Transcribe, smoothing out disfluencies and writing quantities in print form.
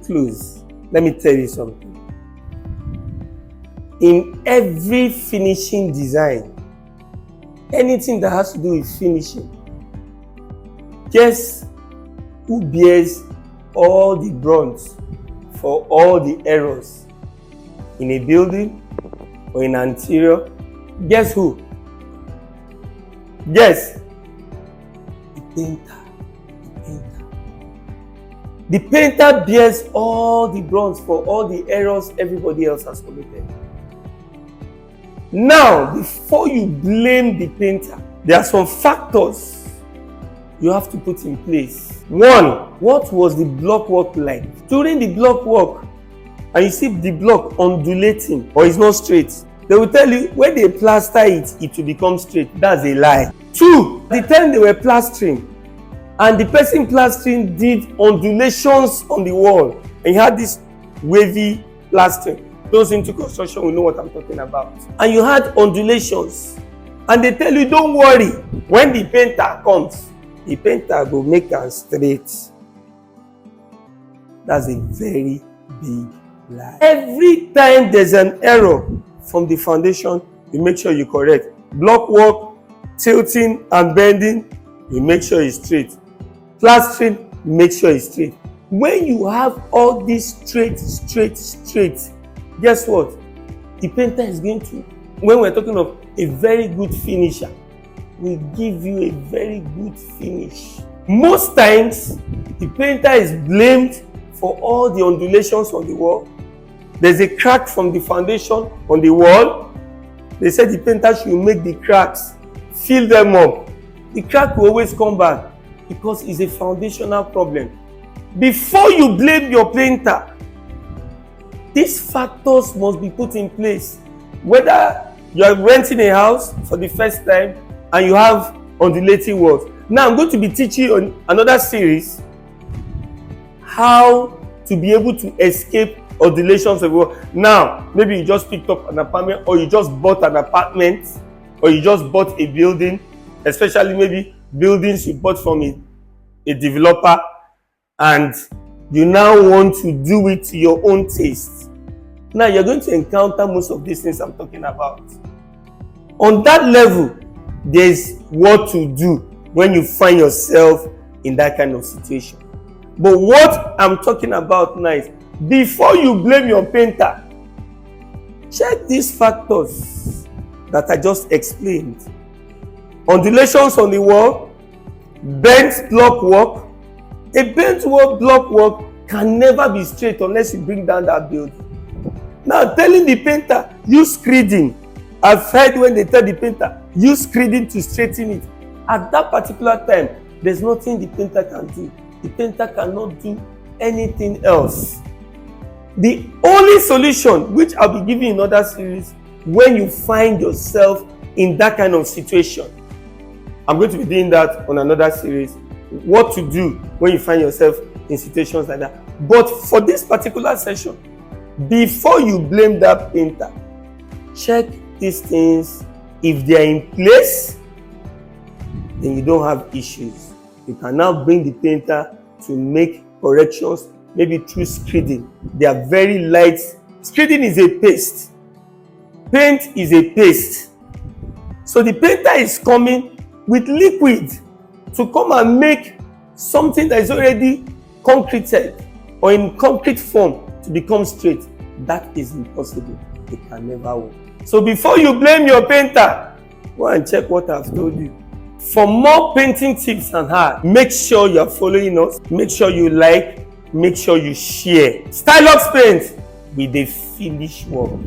close, let me tell you something. In every finishing design, anything that has to do with finishing, guess who bears all the brunt for all the errors in a building or in an interior? Guess who? Guess. The painter. The painter bears all the brunt for all the errors everybody else has committed. Now, before you blame the painter, there are some factors you have to put in place. One, what was the block work like? During the block work, and you see the block undulating or it's not straight, they will tell you when they plaster it, it will become straight. That's a lie. Two, the time they were plastering, and the person plastering did undulations on the wall, and you had this wavy plastering. Those into construction will know what I'm talking about. And you had undulations, and they tell you, don't worry, when the painter comes, the painter will make them straight. That's a very big lie. Every time there's an error from the foundation, you make sure you correct. Block work, tilting and bending, you make sure it's straight. Plastering, make sure it's straight. When you have all this straight, guess what? The painter is going to, when we're talking of a very good finisher, will give you a very good finish. Most times, the painter is blamed for all the undulations on the wall. There's a crack from the foundation on the wall. They said the painter should make the cracks, fill them up. The crack will always come back because it's a foundational problem. Before you blame your painter, these factors must be put in place. Whether you are renting a house for the first time and you have undulating walls. Now I'm going to be teaching you on another series how to be able to escape undulations of the wall. Now, maybe you just picked up an apartment, or you just bought an apartment, or you just bought a building, especially maybe buildings you bought from a developer, and you now want to do it to your own taste. Now you're going to encounter most of these things I'm talking about. On that level, there's what to do when you find yourself in that kind of situation. But what I'm talking about now is, before you blame your painter, check these factors that I just explained. Undulations on the wall, bent block work. A bent block work can never be straight unless you bring down that building. Now, telling the painter, use screeding. I've heard when they tell the painter, use screeding to straighten it. At that particular time, there's nothing the painter can do. The painter cannot do anything else. The only solution, which I'll be giving in other series, when you find yourself in that kind of situation, I'm going to be doing that on another series, what to do when you find yourself in situations like that. But for this particular session, before you blame that painter, check these things. If they are in place, then you don't have issues. You can now bring the painter to make corrections, maybe through screeding. They are very light. Screeding is a paste. Paint is a paste. So the painter is coming with liquid to come and make something that is already concreted or in concrete form to become straight. That is impossible. It can never work. So before you blame your painter, go and check what I've told you. For more painting tips and hacks, make sure you are following us. Make sure you like. Make sure you share. Stylux Paints with a finished work.